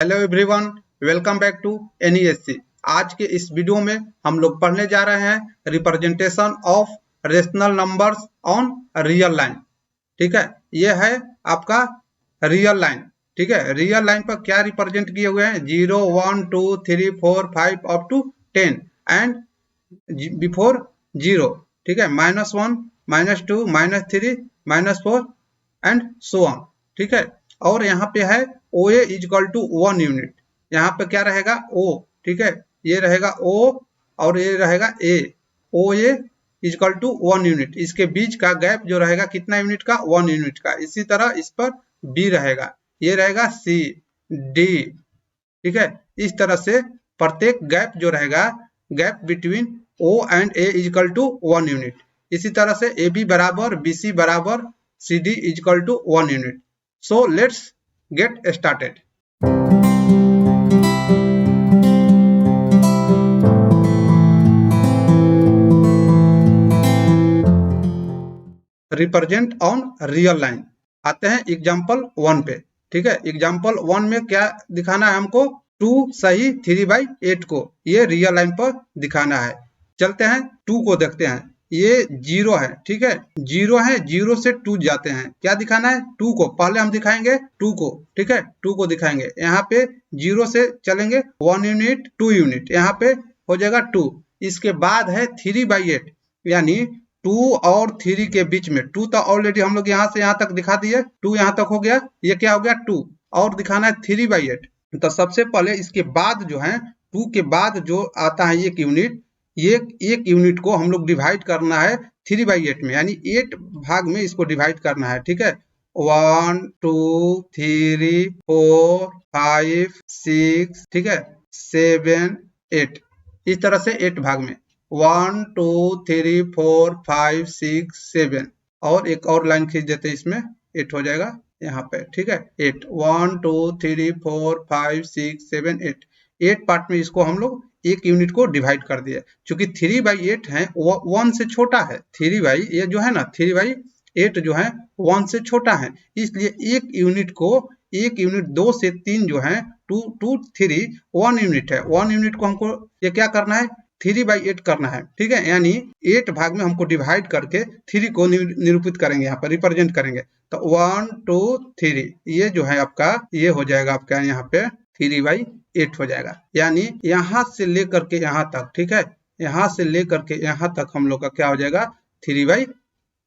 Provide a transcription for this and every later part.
Hello everyone, welcome back to NESC. आज के इस वीडियो में हम लोग पढ़ने जा रहे हैं representation of rational numbers on real line. ठीक है, ये है आपका रियल लाइन। ठीक है, रियल लाइन पर क्या रिप्रेजेंट किए हुए हैं? 0, 1, 2, 3, 4, 5 अप टू 10 एंड बिफोर 0। ठीक है, -1, -2, -3, -4 एंड सो ऑन। ठीक है, और यहाँ पे है ओ ए इजकल टू 1 यूनिट। यहाँ पे क्या रहेगा? ओ। ठीक है, ये रहेगा ओ और ये रहेगा ए। ओ ए इजकल टू 1 यूनिट। इसके बीच का गैप जो रहेगा कितना यूनिट का? 1 यूनिट का। इसी तरह इस पर बी रहेगा, ये रहेगा सी, डी। ठीक है, इस तरह से प्रत्येक गैप जो रहेगा, gap between O and A is equal to 1 unit. इसी तरह से ए बी बराबर बी सी बराबर C D is equal to 1 unit. So let's get started. Represent on real line. आते हैं एग्जाम्पल 1 पे। ठीक है, एग्जाम्पल 1 में क्या दिखाना है हमको? 2 सही 3/8 को ये रियल लाइन पर दिखाना है। चलते हैं 2 को देखते हैं। ये 0 है। ठीक है, 0 है, 0 से 2 जाते हैं। क्या दिखाना है? 2 को पहले हम दिखाएंगे 2 को। ठीक है, 2 को दिखाएंगे। यहाँ पे 0 से चलेंगे 1 यूनिट 2 यूनिट, यहाँ पे हो जाएगा 2। इसके बाद है 3/8, यानी 2 और 3 के बीच में। 2 तो ऑलरेडी हम लोग यहाँ से यहाँ तक दिखा दिए, 2 यहाँ तक हो गया। ये क्या हो गया? 2। और दिखाना है 3/8। तो सबसे पहले इसके बाद जो है 2 के बाद जो आता है 1 यूनिट, ये 1 यूनिट को हम लोग डिवाइड करना है 3/8 में, यानी 8 भाग में इसको डिवाइड करना है। ठीक है, 1, 2, 3, 4, 5, 6, ठीक है, 7, 8। इस तरह से 8 भाग में 1, 2, 3, 4, 5, 6, 7। और एक और लाइन खींच देते इसमें, 8 हो जाएगा यहाँ पे। ठीक है, 8, 1, 2, 3, 4, 5, 6, 7, 8। 8 पार्ट में इसको हम लोग 1 यूनिट को डिवाइड कर दिए। चूंकि 3/8 है, 1 से छोटा है। 3/8 जो है ना, 3/8 जो है 1 से छोटा है, इसलिए 1 यूनिट को 1 यूनिट 2 से 3 जो है 2, 2, 3 1 यूनिट है। 1 यूनिट को हमको ये क्या करना है? 3/8 करना है। ठीक है, यानी 8 भाग में हमको डिवाइड करके 3 को निरूपित करेंगे, यहाँ पर रिप्रेजेंट करेंगे। तो 1, 2, 3 ये जो है आपका, ये हो जाएगा आपका यहाँ पे 3/8 हो जाएगा। यानी यहाँ से लेकर के यहाँ तक, ठीक है, यहाँ से लेकर के यहाँ तक हम लोग का क्या हो जाएगा? 3/8,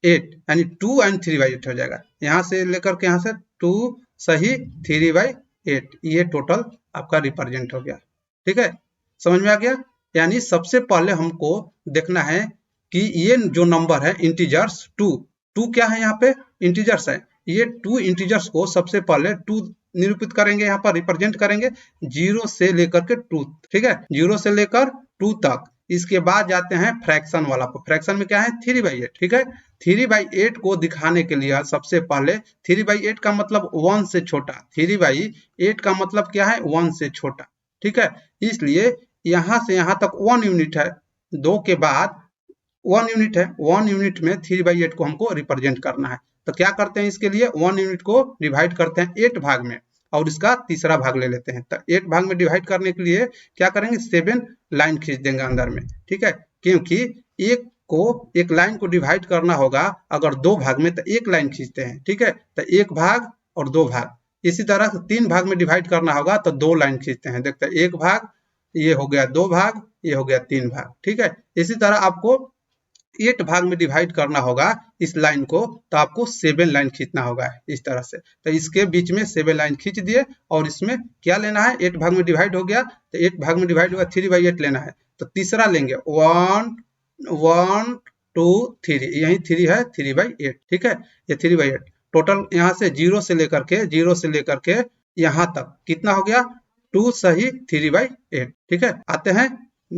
यानी 2 एंड 3/8 हो जाएगा। यहाँ से लेकर के यहाँ से 2 सही 3/8, ये टोटल आपका रिप्रेजेंट हो गया। ठीक है, समझ में आ गया? यानी सबसे पहले हमको देखना है कि ये जो नंबर है इंटीजर्स 2 क्या है? यहाँ पे इंटीजर्स है। ये 2 इंटीजर्स को सबसे पहले 2 निरूपित करेंगे, यहाँ पर रिप्रेजेंट करेंगे 0 से लेकर के 2। ठीक है, 0 से लेकर 2 तक। इसके बाद जाते हैं फ्रैक्शन वाला पर। फ्रैक्शन में क्या है? 3/8। ठीक है, 3/8 को दिखाने के लिए सबसे पहले 3/8 का मतलब 1 से छोटा। 3/8 का मतलब क्या है? 1 से छोटा। ठीक है, इसलिए यहाँ से यहाँ तक 1 यूनिट है, 2 के बाद 1 यूनिट है। 1 यूनिट में 3/8 को हमको रिप्रेजेंट करना है। तो क्या करते हैं? इसके लिए 1 यूनिट को डिवाइड करते हैं 8 भाग में और इसका तीसरा भाग ले लेते हैं। तो 8 भाग में डिवाइड करने के लिए क्या करेंगे? 7 लाइन खींच देंगे अंदर में। ठीक है, क्योंकि एक लाइन को डिवाइड करना होगा अगर 2 भाग में, तो 1 लाइन खींचते हैं। ठीक है, तो 1 भाग और 2 भाग। इसी तरह 3 भाग में डिवाइड करना होगा तो 2 लाइन खींचते हैं। देखते हैं, 1 भाग, ये हो गया 2 भाग, ये हो गया 3 भाग। ठीक है, इसी तरह आपको 8 भाग में डिवाइड करना होगा इस लाइन को, तो आपको 7 लाइन खींचना होगा इस तरह से। तो इसके बीच में 7 लाइन खींच दिए और इसमें क्या लेना है? 8 भाग में डिवाइड हो गया, तो 8 भाग में डिवाइड होगा 3/8 लेना है। तो तीसरा लेंगे 1, 1, 2, 3, यही 3 है 3/8। ठीक है, ये 3/8 टोटल यहाँ से 0 से लेकर के यहाँ तक कितना हो गया? 2 सही 3/8। ठीक है, आते हैं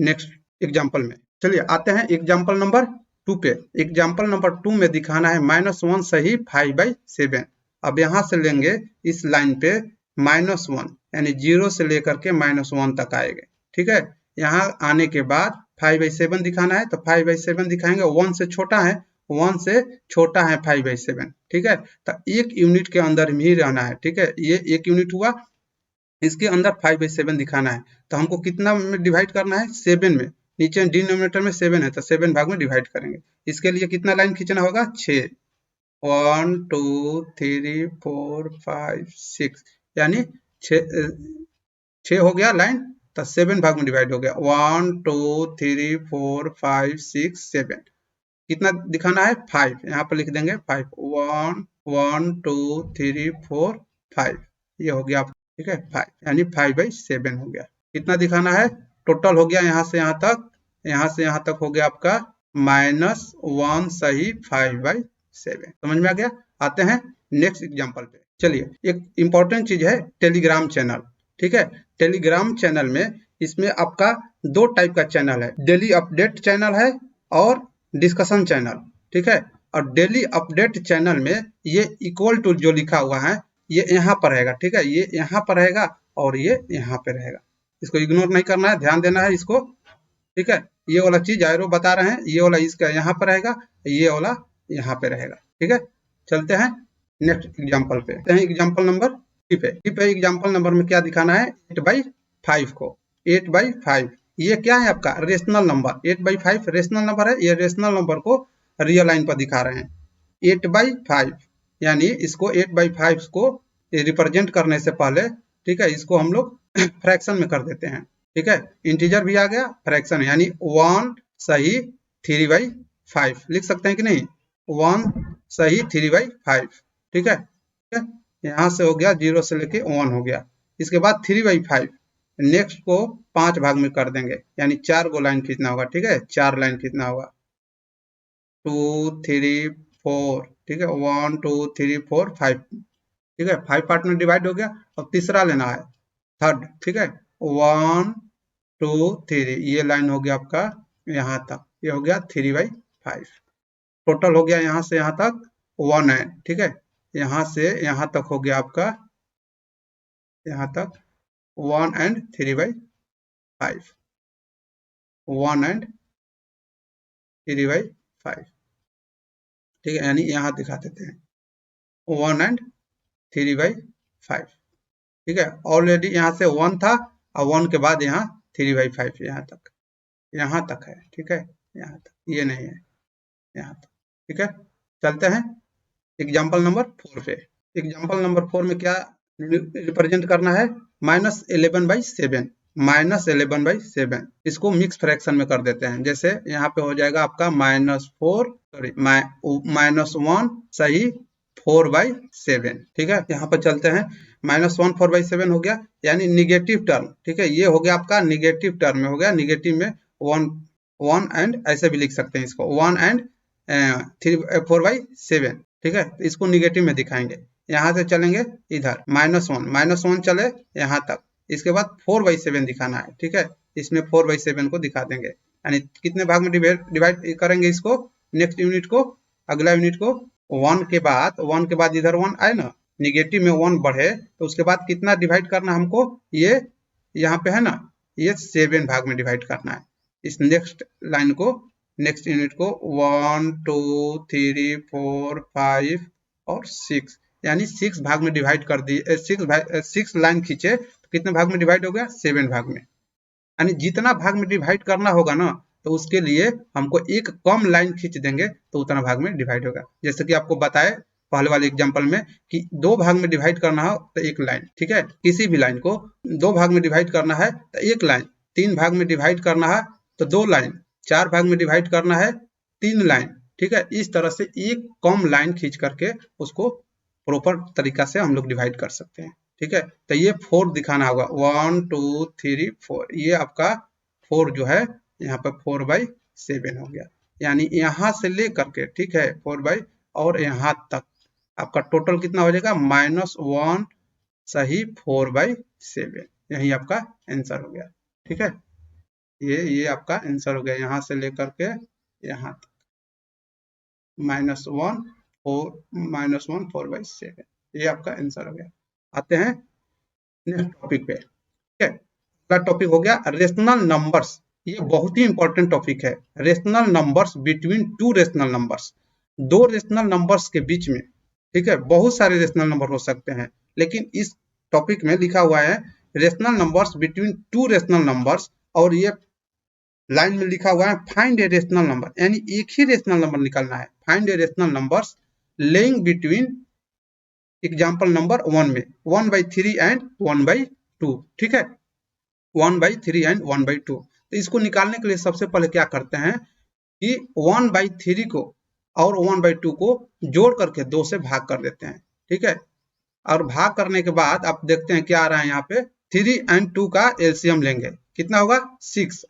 नेक्स्ट एग्जाम्पल में। चलिए आते हैं एग्जाम्पल नंबर 2 पे। एग्जाम्पल नंबर 2 में दिखाना है -1 सही 5/7। अब यहाँ से लेंगे इस लाइन पे -1, यानी 0 से लेकर के -1 तक आएंगे। ठीक है, यहाँ आने के बाद 5/7 दिखाना है, तो 5/7 दिखाएंगे। 1 से छोटा है, 1 से छोटा है 5/7। ठीक है, तो 1 यूनिट के अंदर में ही रहना है। ठीक है, ये 1 यूनिट हुआ। इसके अंदर 5/7 दिखाना है, तो हमको कितना में डिवाइड करना है, 7 में। नीचे डिनोमिनेटर में 7 है तो 7 भाग में डिवाइड करेंगे। इसके लिए कितना लाइन खींचना होगा, 6, 1 2 3 4 5 6, यानी 6 हो गया लाइन, तो 7 भाग में डिवाइड हो गया, 1 2 3 4 5 6 7। कितना दिखाना है, 5, यहाँ पर लिख देंगे 5, 1 1 2 3 4 5, ये हो गया, ठीक है 5, यानी 5/7 हो गया। कितना दिखाना है, टोटल हो गया यहाँ से यहाँ तक, यहाँ से यहाँ तक हो गया आपका -1 सही 5/7। समझ में आ गया। आते हैं नेक्स्ट एग्जांपल पे। चलिए, एक इंपॉर्टेंट चीज है टेलीग्राम चैनल, ठीक है। टेलीग्राम चैनल में इसमें आपका 2 टाइप का चैनल है, डेली अपडेट चैनल है और डिस्कशन चैनल, ठीक है। और डेली अपडेट चैनल में ये इक्वल टू जो लिखा हुआ है ये यहाँ पर रहेगा, ठीक है। ये यहाँ पर रहेगा और ये यहाँ पे रहेगा, इसको इग्नोर नहीं करना है, ध्यान देना है इसको, ठीक है। ये वाला चीज एरो बता रहे हैं, ये वाला इसका यहाँ पर रहेगा, ये वाला यहाँ पे रहेगा, ठीक है। चलते हैं नेक्स्ट एग्जांपल पे। एग्जांपल नंबर 3 पे। एग्जांपल नंबर में क्या दिखाना है, 8/5 को, 8/5 ये क्या है आपका रेशनल नंबर, 8/5 रेशनल नंबर है। ये रेशनल नंबर को रियल लाइन पर दिखा रहे हैं, 8/5, यानी इसको 8/5 को रिप्रेजेंट करने से पहले, ठीक है, इसको हम लोग फ्रैक्शन में कर देते हैं, ठीक है। इंटीजर भी आ गया, फ्रैक्शन यानी 1 सही 3/5 लिख सकते हैं कि नहीं, 1 सही 3/5, ठीक है। यहाँ से हो गया 0 से लेके 1 हो गया। इसके बाद 3/5 नेक्स्ट को 5 भाग में कर देंगे, यानी 4 गो लाइन खींचना होगा, ठीक है। 4 लाइन खींचना होगा, 2 3 4, ठीक है, 1 2 3 4 5, ठीक है। 5 पार्ट में डिवाइड हो गया। अब तीसरा लेना है, थर्ड, ठीक है, 1 2 3, ये लाइन हो गया आपका यहाँ तक, ये हो गया 3/5। टोटल हो गया यहाँ से यहाँ तक 1 है, ठीक है। यहाँ से यहाँ तक हो गया आपका, यहाँ तक 1 and 3/5, 1 and 3/5, ठीक है। यानी यहाँ दिखा देते हैं 1 and 3/5, ठीक है। ऑलरेडी यहाँ से 1 था और 1 के बाद यहाँ 3/5 यहाँ तक है, ठीक है। यहाँ तक, ये नहीं है, यहाँ तक, ठीक है। चलते हैं एग्जाम्पल नंबर 4 पे। एग्जाम्पल नंबर 4 में क्या रिप्रेजेंट करना है, -11/7, -11/7। इसको मिक्स फ्रैक्शन में कर देते हैं, जैसे यहाँ पे हो जाएगा आपका -1 सही 4/7, ठीक है। यहाँ पर चलते हैं, -1 4/7 हो गया, यानी निगेटिव टर्म, ठीक है। ये हो गया आपका निगेटिव टर्म में हो गया, निगेटिव में 1 एंड ऐसे भी लिख सकते हैं इसको, 1 एंड 4/7, ठीक है। इसको निगेटिव में दिखाएंगे। यहाँ से चलेंगे इधर, -1 चले यहाँ तक, इसके बाद 4/7 दिखाना है, ठीक है। इसमें 4/7 को दिखा देंगे, यानी कितने भाग में डिवाइड करेंगे इसको, नेक्स्ट यूनिट को, अगला यूनिट को। 1 के बाद इधर 1 आए ना, निगेटिव में 1 बढ़े तो उसके बाद कितना डिवाइड करना हमको, ये यहाँ पे है ना, ये 7 भाग में डिवाइड करना है। इस नेक्स्ट लाइन को, नेक्स्ट यूनिट को 1 2 3 4 5 और 6, यानी 6 भाग में डिवाइड कर दिए। 6 लाइन खींचे तो कितने भाग में डिवाइड हो गया, 7 भाग में। यानी जितना भाग में डिवाइड करना होगा ना, तो उसके लिए हमको एक कम लाइन खींच देंगे तो उतना भाग में डिवाइड होगा। जैसे कि आपको बताए पहले वाले एग्जांपल में कि 2 भाग में डिवाइड करना हो तो 1 लाइन, ठीक है। किसी भी लाइन को 2 भाग में डिवाइड करना है तो 1 लाइन, 3 भाग में डिवाइड करना है तो 2 लाइन, 4 भाग में डिवाइड करना है 3 लाइन, ठीक है। इस तरह से एक कम लाइन खींच करके उसको प्रॉपर तरीका से हम लोग डिवाइड कर सकते हैं, ठीक है। तो ये 4 दिखाना होगा, 1 2 3 4, ये आपका 4 जो है यहाँ पे 4/7 हो गया, यानी यहाँ से ले करके, ठीक है, 4 और यहाँ तक आपका टोटल कितना हो जाएगा, -1 सही 4/7। यही आपका आंसर हो गया, ठीक है। ये आपका आंसर हो गया, यहाँ से लेकर के यहाँ तक -1 4/7, ये आपका आंसर हो गया। आते हैं नेक्स्ट टॉपिक पे, ठीक है। अगला टॉपिक हो गया रेशनल नंबर्स। ये बहुत ही इंपॉर्टेंट टॉपिक है, rational numbers between 2 rational numbers, 2 rational numbers के बीच में, ठीक है। बहुत सारे रेशनल नंबर हो सकते हैं, लेकिन इस टॉपिक में लिखा हुआ है rational numbers between two rational numbers, और ये लाइन में लिखा हुआ है फाइंड ए रेशनल नंबर, यानी एक ही रेशनल नंबर निकालना है। Find a rational numbers laying between example number 1 में 1/3 एंड 1/2, ठीक है, 1/3 एंड 1/2। तो इसको निकालने के लिए सबसे पहले क्या करते हैं कि 1/3 को और 1/2 को जोड़ करके 2 से भाग कर देते हैं, ठीक है। और भाग करने के बाद आप देखते हैं क्या आ रहा है, यहाँ पे 3 एंड 2 का एलसीएम लेंगे, कितना होगा 6,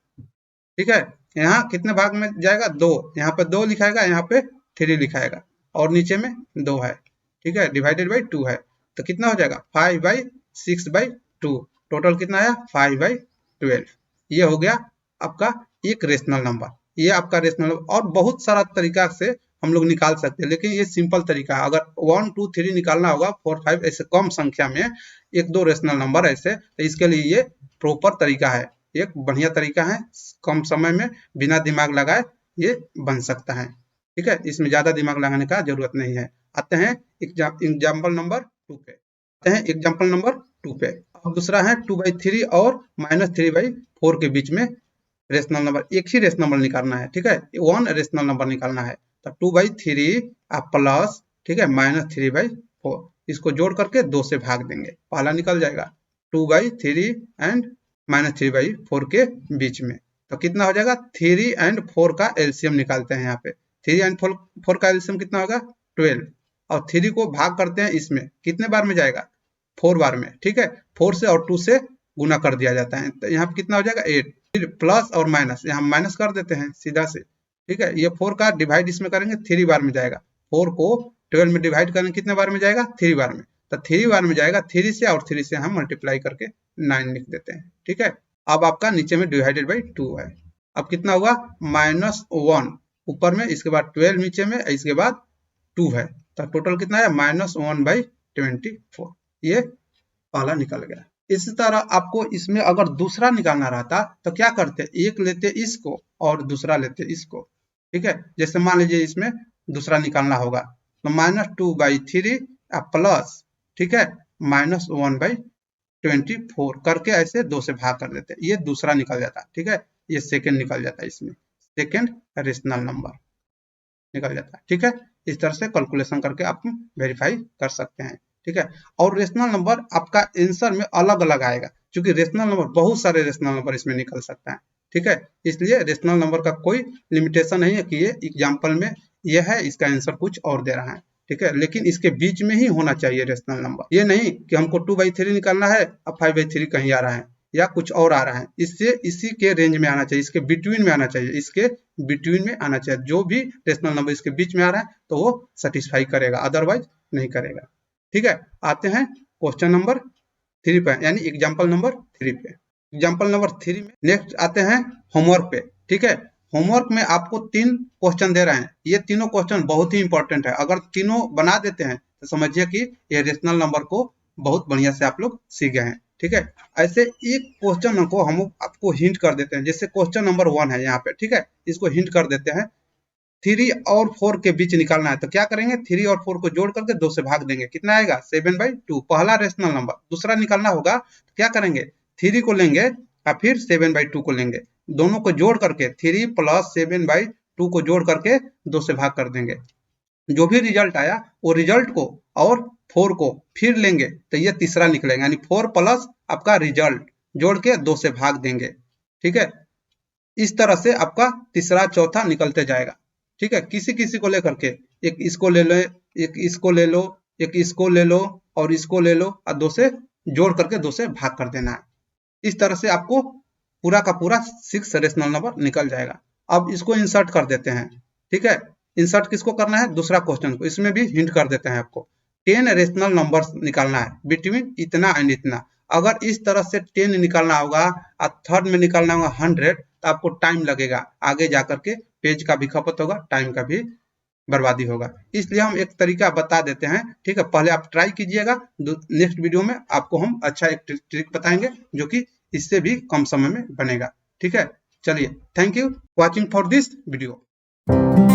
ठीक है। यहाँ कितने भाग में जाएगा 2, यहाँ पे 2 लिखाएगा, यहाँ पे 3 लिखाएगा, और नीचे में 2 है, ठीक है, डिवाइडेड बाई 2 है, तो कितना हो जाएगा 5/6/2, टोटल कितना आया 5/12। ये हो गया आपका एक रेशनल नंबर, ये आपका रेशनल नंबर। और बहुत सारा तरीका से हम लोग निकाल सकते हैं, लेकिन ये सिंपल तरीका है। अगर 1 2 3 निकालना होगा, 4 5 ऐसे कम संख्या में 1 2 रेशनल नंबर ऐसे, तो इसके लिए ये प्रॉपर तरीका है, एक बढ़िया तरीका है, कम समय में बिना दिमाग लगाए ये बन सकता है, ठीक है। इसमें ज्यादा दिमाग लगाने का जरूरत नहीं है। आते हैं एग्जाम्पल नंबर 2 पे, एग्जाम्पल नंबर 2 पे। अब दूसरा है 2/3 और -3/4 के बीच में रेशनल नंबर, एक ही रेशनल नंबर निकालना है, ठीक है, 1 रेशनल नंबर निकालना है। तो 2/3 प्लस, ठीक है, -3/4, इसको जोड़ करके 2 से भाग देंगे, पहला निकल जाएगा 2/3 एंड -3/4 के बीच में, तो कितना हो जाएगा 3 एंड 4 का एलसीएम निकालते हैं। यहाँ पे 3 एंड 4 का एलसीएम कितना होगा 12, और 3 को भाग करते हैं इसमें, कितने बार में जाएगा 4 बार में, ठीक है, 4 से और 2 से गुना कर दिया जाता है, तो यहाँ पे कितना हो जाएगा 8, फिर प्लस और माइनस, यहाँ माइनस कर देते हैं सीधा से, ठीक है। ये 4 का डिवाइड इसमें करेंगे 3 बार में जाएगा, 4 को 12 में डिवाइड करेंगे कितने बार में जाएगा 3 बार में, तो 3 बार में जाएगा, 3 से और 3 से हम मल्टीप्लाई करके 9 लिख देते हैं, ठीक है। अब आपका नीचे में डिवाइडेड बाई 2 है, अब कितना हुआ -1 ऊपर में, इसके बाद 12 नीचे में, इसके बाद 2 है, तो टोटल कितना है -1/24, ये पहला निकल गया। इसी तरह आपको इसमें अगर दूसरा निकालना रहता तो क्या करते, एक लेते इसको और दूसरा लेते इसको, ठीक है। जैसे मान लीजिए इसमें दूसरा निकालना होगा तो -2/3 प्लस, ठीक है, -1/24 करके ऐसे 2 से भाग कर देते, ये दूसरा निकल जाता, ठीक है। ये सेकंड निकल जाता, इसमें सेकंड रेशनल नंबर निकल जाता, ठीक है। इस तरह से कैलकुलेशन करके आप वेरीफाई कर सकते हैं, ठीक है। और रेशनल नंबर आपका आंसर में अलग अलग आएगा, क्योंकि रेशनल नंबर बहुत सारे रेशनल नंबर इसमें निकल सकता है, ठीक है। इसलिए रेशनल नंबर का कोई लिमिटेशन नहीं है कि ये एग्जाम्पल में ये है, इसका आंसर कुछ और दे रहा है, ठीक है, लेकिन इसके बीच में ही होना चाहिए रेशनल नंबर। ये नहीं कि हमको 2/3 निकालना है, अब 5/3 कहीं आ रहा है या कुछ और आ रहा है, इससे इसी के रेंज में आना चाहिए, इसके बिटवीन में आना चाहिए, इसके बिटवीन में आना चाहिए। जो भी रेशनल नंबर इसके बीच में आ रहा है तो वो सेटिस्फाई करेगा, अदरवाइज नहीं करेगा, ठीक है। आते हैं क्वेश्चन नंबर 3 पे, यानी एग्जाम्पल नंबर 3 पे। एग्जाम्पल नंबर 3 में नेक्स्ट आते हैं होमवर्क पे, ठीक है। होमवर्क में आपको 3 क्वेश्चन दे रहे हैं, ये तीनों क्वेश्चन बहुत ही इंपॉर्टेंट है। अगर तीनों बना देते हैं तो समझिए कि ये रेशनल नंबर को बहुत बढ़िया से आप लोग सीख गए हैं, ठीक है। ऐसे एक क्वेश्चन को हम आपको हिंट कर देते हैं, जैसे क्वेश्चन नंबर 1 है यहाँ पे, ठीक है, इसको हिंट कर देते हैं। 3 और 4 के बीच निकालना है, तो क्या करेंगे 3 और 4 को जोड़ करके 2 से भाग देंगे, कितना आएगा 7/2, पहला रेशनल नंबर। दूसरा निकालना होगा तो क्या करेंगे 3 को लेंगे और फिर 7/2 को लेंगे, दोनों को जोड़ करके 3 + 7/2 को जोड़ करके 2 से भाग कर देंगे। जो भी रिजल्ट आया वो रिजल्ट को और 4 को फिर लेंगे तो ये तीसरा निकलेगा, यानी 4 प्लस आपका रिजल्ट जोड़ के 2 से भाग देंगे, ठीक है। इस तरह से आपका तीसरा चौथा निकलते जाएगा, ठीक है। किसी किसी को लेकर के एक इसको ले लो, एक इसको ले लो, एक इसको ले लो और इसको ले लो, और 2 से जोड़ करके 2 से भाग कर देना है। इस तरह से आपको पूरा का पूरा 6 रेशनल नंबर निकल जाएगा। अब इसको इंसर्ट कर देते हैं, ठीक है। इंसर्ट किसको करना है, दूसरा क्वेश्चन को, इसमें भी हिंट कर देते हैं आपको। 10 रेशनल नंबर्स निकालना है बिटवीन इतना एंड इतना। अगर इस तरह से 10 निकालना होगा और थर्ड में निकालना होगा 100, तो आपको टाइम लगेगा, आगे जाकर के पेज का भी खपत होगा, टाइम का भी बर्बादी होगा। इसलिए हम एक तरीका बता देते हैं, ठीक है, पहले आप ट्राई कीजिएगा, नेक्स्ट वीडियो में आपको हम अच्छा एक ट्रिक बताएंगे जो कि इससे भी कम समय में बनेगा, ठीक है। चलिए, thank you watching for this video.